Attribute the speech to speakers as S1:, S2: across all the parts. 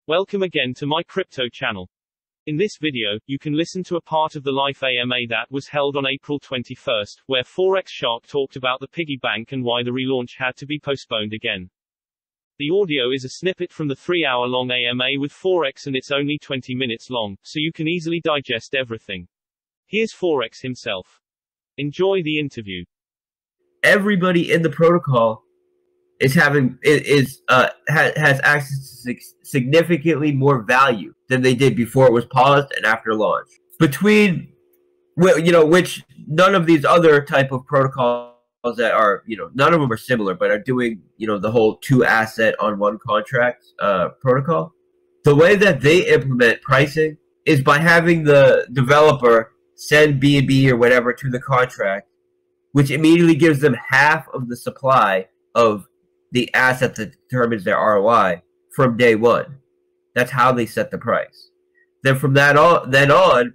S1: Welcome again to my crypto channel. In this video, you can listen to a part of the live AMA that was held on April 21st, where Forex Shark talked about the Piggybank and why the relaunch had to be postponed again. The audio is a snippet from the 3-hour-long AMA with Forex and it's only 20 minutes long, so you can easily digest everything. Here's Forex himself. Enjoy the interview.
S2: Everybody in the protocol has access to significantly more value than they did before it was paused and after launch. Between, which none of these other type of protocols that are, none of them are similar, but are doing, the whole 2-asset on 1 contract protocol. The way that they implement pricing is by having the developer send BNB or whatever to the contract, which immediately gives them half of the supply of the asset that determines their ROI from day one. That's how they set the price. Then from that on,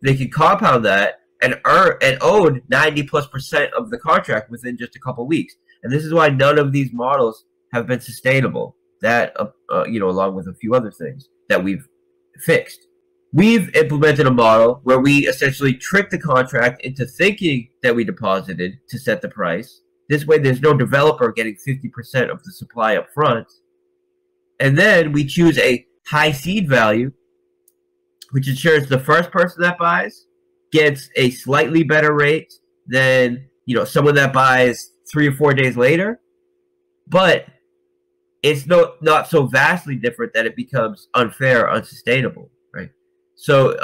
S2: they can compound that and own 90+% of the contract within just a couple weeks. And this is why none of these models have been sustainable. That along with a few other things that we've fixed. We've implemented a model where we essentially trick the contract into thinking that we deposited to set the price. This way, there's no developer getting 50% of the supply up front. And then we choose a high seed value, which ensures the first person that buys gets a slightly better rate than someone that buys 3 or 4 days later. But it's not so vastly different that it becomes unfair or unsustainable, right? So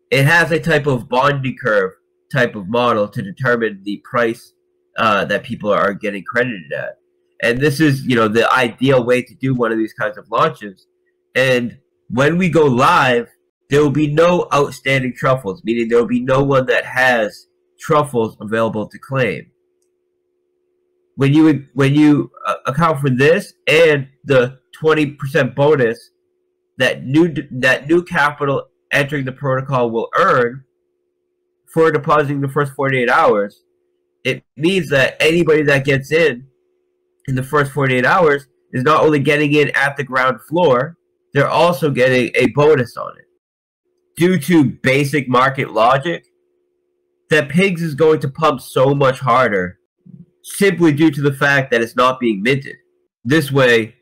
S2: it has a type of bonding curve type of model to determine the price that people are getting credited at. And this is, the ideal way to do one of these kinds of launches. And when we go live, there will be no outstanding truffles, meaning there will be no one that has truffles available to claim. When you account for this and the 20% bonus that new capital entering the protocol will earn for depositing the first 48 hours, it means that anybody that gets in the first 48 hours is not only getting in at the ground floor, they're also getting a bonus on it. Due to basic market logic, that Pigs is going to pump so much harder simply due to the fact that it's not being minted. This way,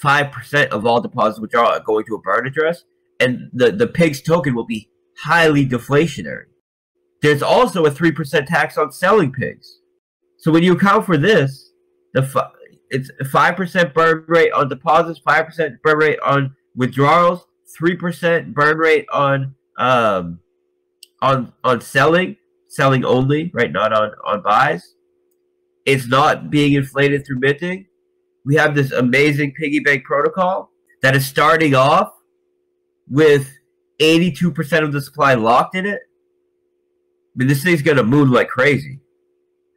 S2: 5% of all deposits which are going to a burn address, and the Pigs token will be highly deflationary. There's also a 3% tax on selling pigs. So when you account for this, it's a 5% burn rate on deposits, 5% burn rate on withdrawals, 3% burn rate on selling only, right? Not on buys. It's not being inflated through minting. We have this amazing Piggybank protocol that is starting off with 82% of the supply locked in it. I mean, this thing's gonna moon like crazy.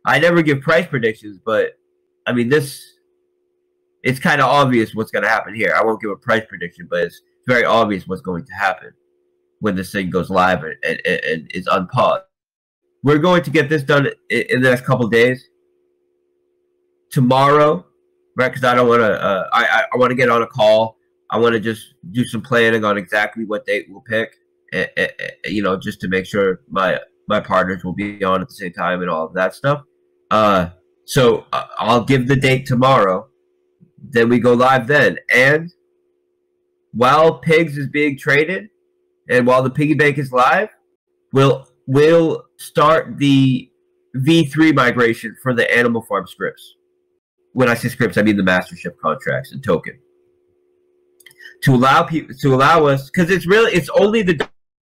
S2: I never give price predictions, but I mean, it's kind of obvious what's gonna happen here. I won't give a price prediction, but it's very obvious what's going to happen when this thing goes live and is unpaused. We're going to get this done in the next couple of days. Tomorrow, right? Because I don't want to. I want to get on a call. I want to just do some planning on exactly what date we'll pick. Just to make sure my partners will be on at the same time and all of that stuff. So I'll give the date tomorrow. Then we go live then. And while Pigs is being traded, and while the Piggybank is live, we'll start the V3 migration for the Animal Farm scripts. When I say scripts, I mean the mastership contracts and token. To allow us, because it's only the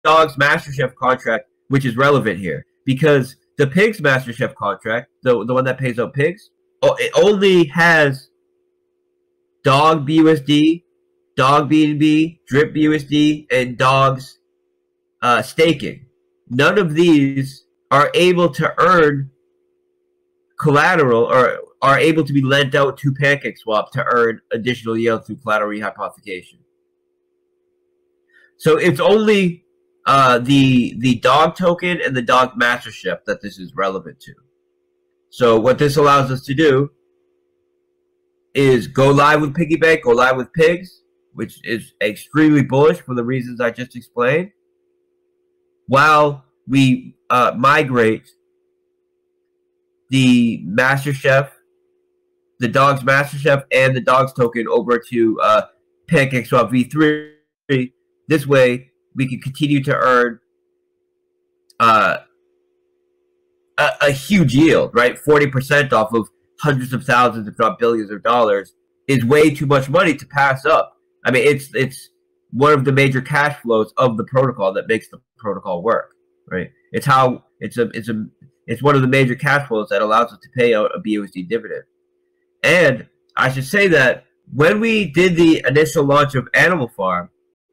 S2: dog's mastership contract which is relevant here, because the Pigs mastership contract, the one that pays out pigs, it only has dog BUSD, dog BNB, drip BUSD, and dogs staking. None of these are able to earn collateral or are able to be lent out to Pancake Swap to earn additional yield through collateral rehypothecation. So it's only the dog token and the dog mastership that this is relevant to. So what this allows us to do is go live with Piggybank, go live with Pigs, which is extremely bullish for the reasons I just explained, while we migrate the Master Chef, the Dogs Master Chef, and the Dogs token over to Pancake Swap V3. This way, we can continue to earn a huge yield, right? 40% off of hundreds of thousands, if not billions of dollars, is way too much money to pass up. I mean, it's one of the major cash flows of the protocol that makes the protocol work, right? It's one of the major cash flows that allows us to pay out a BUSD dividend. And I should say that when we did the initial launch of Animal Farm,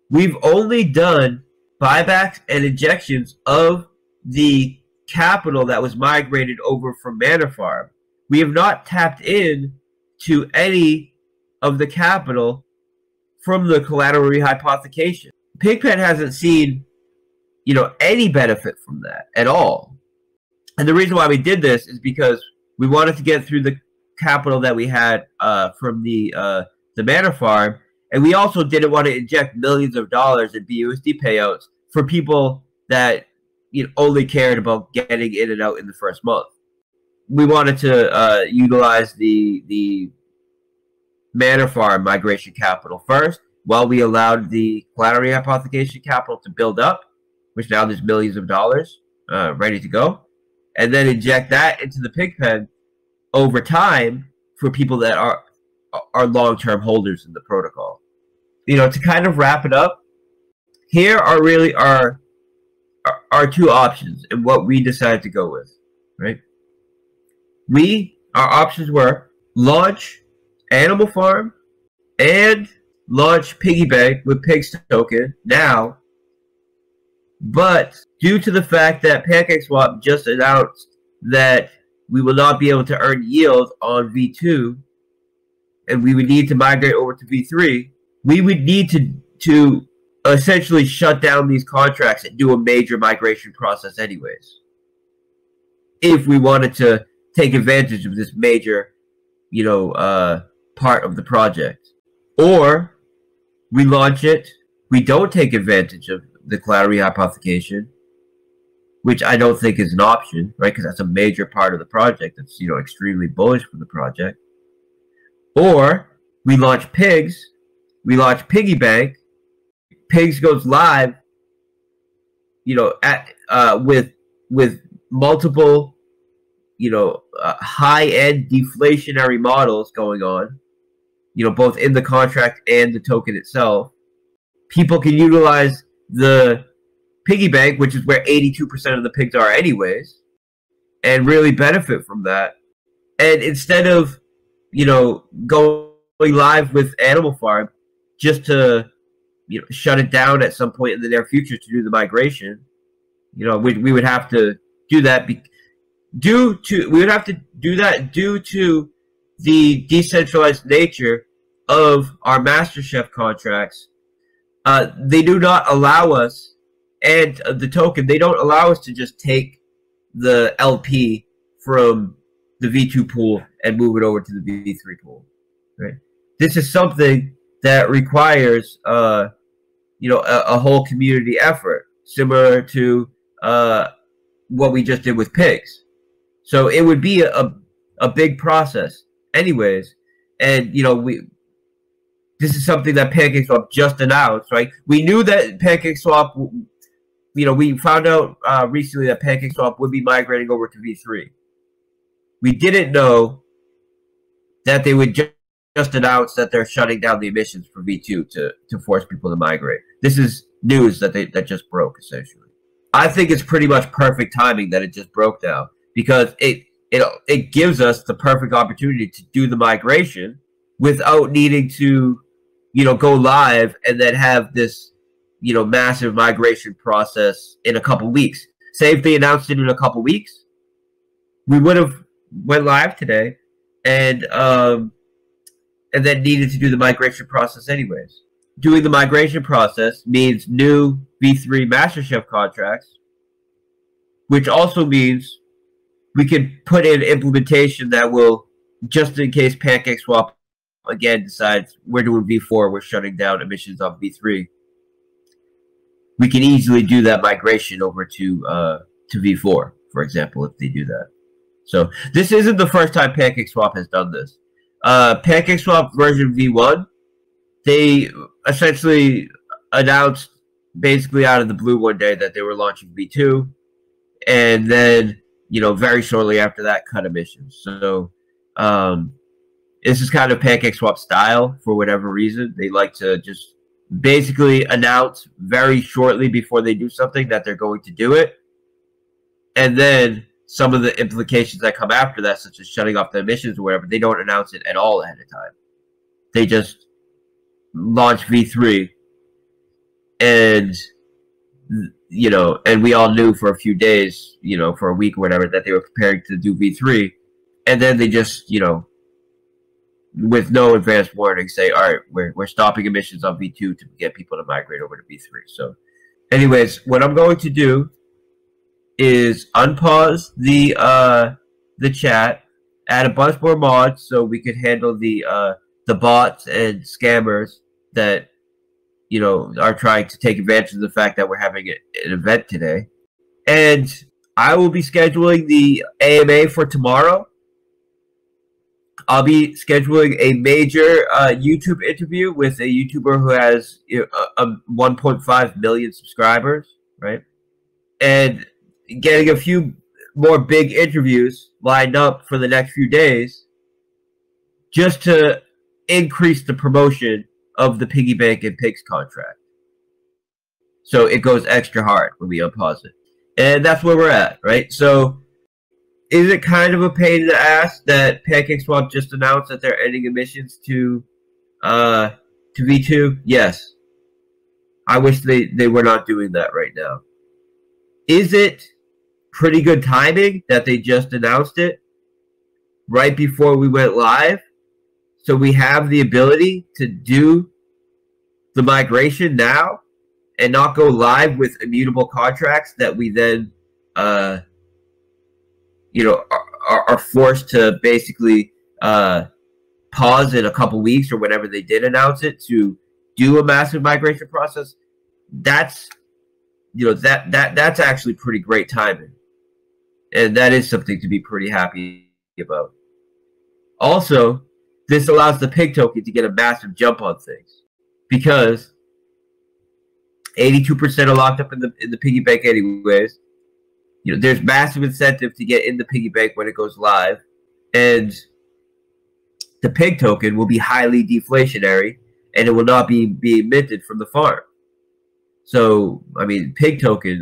S2: we've only done buybacks and injections of the capital that was migrated over from Mana Farm. We have not tapped in to any of the capital from the Collateral Rehypothecation. Pigpen hasn't seen, any benefit from that at all. And the reason why we did this is because we wanted to get through the capital that we had from the Mana Farm, and we also didn't want to inject millions of dollars in BUSD payouts for people that only cared about getting in and out in the first month. We wanted to utilize the Mana Farm migration capital first, while we allowed the Collateral Rehypothecation capital to build up, which now there's millions of dollars ready to go, and then inject that into the Pigpen over time for people that are long-term holders in the protocol. To kind of wrap it up, here are really our two options and what we decided to go with, right? Our options were launch Animal Farm and launch Piggybank with Pig's token now, but due to the fact that Pancake Swap just announced that we will not be able to earn yield on V2, and we would need to migrate over to V3, we would need to essentially shut down these contracts and do a major migration process anyways, if we wanted to take advantage of this major, part of the project. Or we launch it, we don't take advantage of the Collateral Rehypothecation, which I don't think is an option, right? Because that's a major part of the project. That's, extremely bullish for the project. Or we launch Pigs, we launch Piggybank, Pigs goes live, with multiple, high-end deflationary models going on, both in the contract and the token itself. People can utilize the Piggybank, which is where 82% of the pigs are anyways, and really benefit from that. And instead of, going live with Animal Farm just to, shut it down at some point in the near future to do the migration, we would have to do that due to the decentralized nature of our Master Chef contracts. They do not allow us, and the token, they don't allow us to just take the LP from the V2 pool and move it over to the V3 pool, right? This is something that requires, a whole community effort, similar to what we just did with Pigs. So it would be a big process anyways. And, this is something that Pancake Swap just announced, right? We knew that Pancake Swap, we found out recently that Pancake Swap would be migrating over to V3. We didn't know that they would just announce that they're shutting down the emissions for V2 to force people to migrate. This is news that just broke, essentially. I think it's pretty much perfect timing that it just broke now, because it gives us the perfect opportunity to do the migration without needing to, go live and then have this, massive migration process in a couple weeks. Say if they announced it in a couple weeks, we would have went live today and then needed to do the migration process anyways. Doing the migration process means new V3 Master Chef contracts, which also means we could put in implementation that will, just in case Pancake Swap again decides we're doing V4, we're shutting down emissions on V3, we can easily do that migration over to V4, for example, if they do that. So this isn't the first time Pancake Swap has done this. Pancake Swap version V1, they essentially announced basically out of the blue one day that they were launching V2, and then, you know, very shortly after that, cut emissions. So this is kind of Pancake Swap style for whatever reason. They like to just basically announce very shortly before they do something that they're going to do it, and then some of the implications that come after that, such as shutting off the emissions or whatever, they don't announce it at all ahead of time. They just launch V3, and, you know, and we all knew for a few days, you know, for a week or whatever, that they were preparing to do V3, and then they just, you know, with no advance warning, say, all right, we're stopping emissions on V2 to get people to migrate over to V3. So anyways, what I'm going to do is unpause the chat, add a bunch more mods so we could handle the bots and scammers that, you know, are trying to take advantage of the fact that we're having an event today. And I will be scheduling the AMA for tomorrow. I'll be scheduling a major YouTube interview with a YouTuber who has 1.5 million subscribers, right? And getting a few more big interviews lined up for the next few days just to increase the promotion of the Piggybank and Pigs contract. So it goes extra hard when we unpause it. And that's where we're at, right? So is it kind of a pain in the ass that Pancake Swap just announced that they're ending emissions to V2? Yes. I wish they were not doing that right now. Is it pretty good timing that they just announced it right before we went live? So we have the ability to do the migration now and not go live with immutable contracts that we then you know, are forced to basically pause in a couple weeks or whenever they did announce it to do a massive migration process. That's, you know, that's actually pretty great timing, and that is something to be pretty happy about. Also, this allows the Pig token to get a massive jump on things because 82% are locked up in the Piggybank anyways. You know, there's massive incentive to get in the Piggybank when it goes live, and the Pig token will be highly deflationary, and it will not be minted from the farm. So, I mean, Pig token,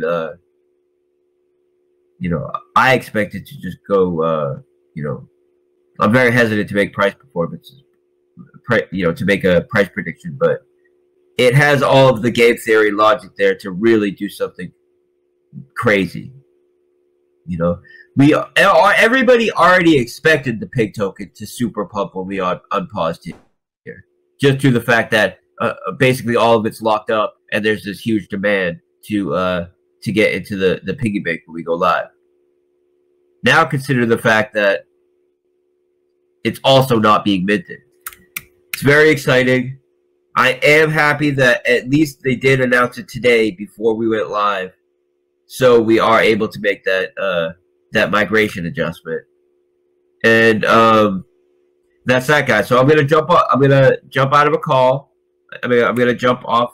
S2: you know, I expect it to just go, you know, I'm very hesitant to make price performances, you know, to make a price prediction, but it has all of the game theory logic there to really do something crazy. You know, everybody already expected the Pig token to super pump when we unpaused here, just through the fact that basically all of it's locked up and there's this huge demand to get into the Piggybank when we go live. Now consider the fact that it's also not being minted. It's very exciting. I am happy that at least they did announce it today before we went live, so we are able to make that that migration adjustment. And that's that, guys. So I'm gonna jump out of a call. I'm gonna jump off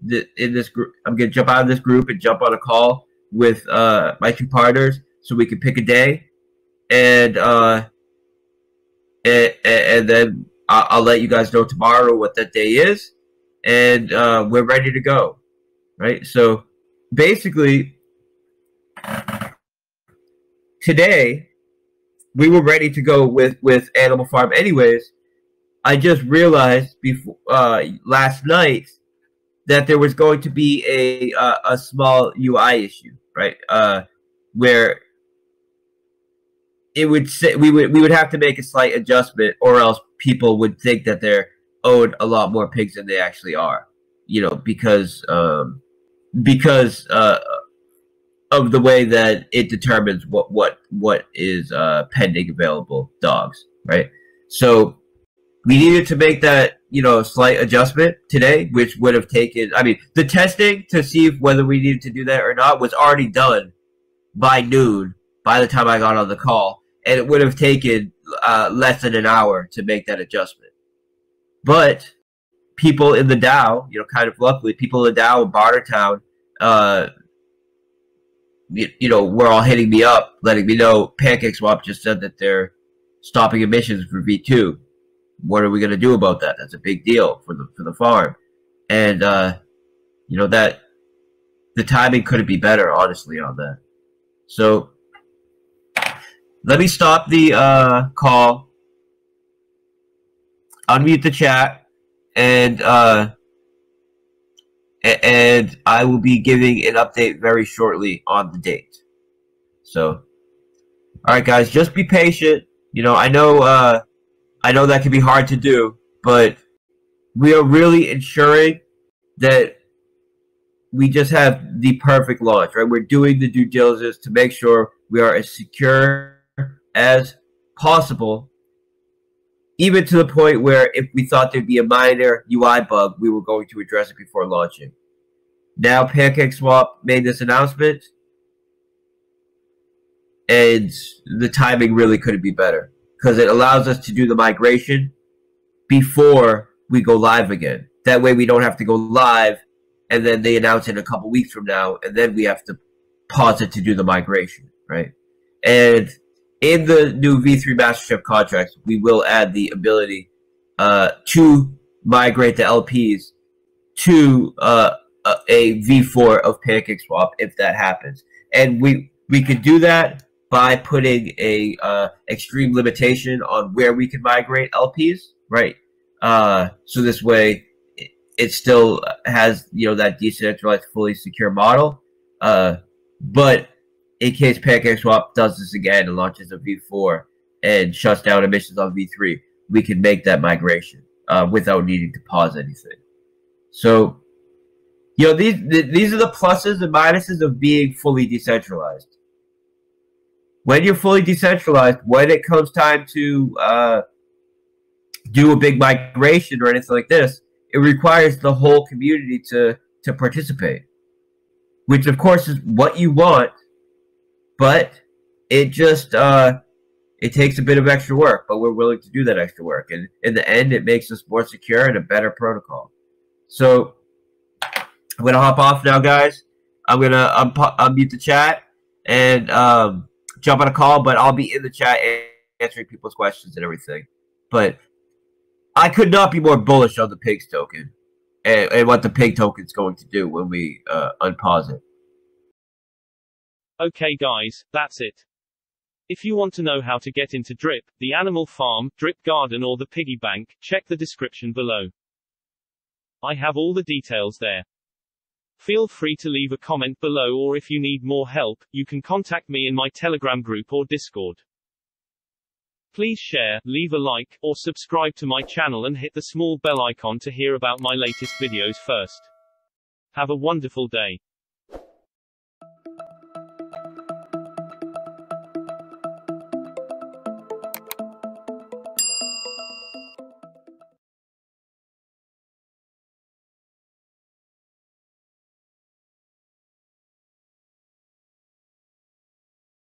S2: in this group. I'm gonna jump out of this group and jump on a call with my two partners so we can pick a day, and then I'll let you guys know tomorrow what that day is, and we're ready to go, right? So basically, today we were ready to go with Animal Farm anyways. I just realized before last night that there was going to be a small UI issue, right? Where it would say we would have to make a slight adjustment, or else people would think that they're owed a lot more pigs than they actually are. You know, because of the way that it determines what is pending available dogs, right? So we needed to make that, slight adjustment today, which would have taken, the testing to see whether we needed to do that or not was already done by noon by the time I got on the call. And it would have taken less than an hour to make that adjustment. But people in the Dow, kind of luckily, people in the Dow in Bartertown, were all hitting me up, letting me know Pancake Swap just said that they're stopping emissions for V2. What are we going to do about that? That's a big deal for the farm. And, that the timing couldn't be better, honestly, on that. So let me stop the call, unmute the chat, and I will be giving an update very shortly on the date. So, all right, guys, just be patient. I know that can be hard to do, but we are really ensuring that we just have the perfect launch, right? We're doing the due diligence to make sure we are as secure as possible, even to the point where if we thought there'd be a minor UI bug, we were going to address it before launching. Now Pancake Swap made this announcement, and the timing really couldn't be better because it allows us to do the migration before we go live again. That way we don't have to go live and then they announce it a couple weeks from now, and then we have to pause it to do the migration, right? And in the new V3 Mastership contracts, we will add the ability to migrate the LPs to a V4 of Pancake Swap if that happens. And we could do that by putting a extreme limitation on where we can migrate LPs, right? So this way it still has, that decentralized, fully secure model. But in case Pancake Swap does this again and launches a V4 and shuts down emissions on V3, we can make that migration without needing to pause anything. So, these are the pluses and minuses of being fully decentralized. When you're fully decentralized, when it comes time to do a big migration or anything like this, it requires the whole community to participate, which of course is what you want, but it just it takes a bit of extra work, but we're willing to do that extra work, and in the end it makes us more secure and a better protocol. So I'm gonna hop off now, guys. I'm gonna unmute the chat and jump on a call, but I'll be in the chat answering people's questions and everything. But I could not be more bullish on the Pigs token and what the Pig token is going to do when we unpause it.
S1: Okay guys, that's it. If you want to know how to get into Drip, the animal farm, Drip Garden or the Piggybank, check the description below. I have all the details there. Feel free to leave a comment below, or if you need more help, you can contact me in my Telegram group or Discord. Please share, leave a like, or subscribe to my channel and hit the small bell icon to hear about my latest videos first. Have a wonderful day.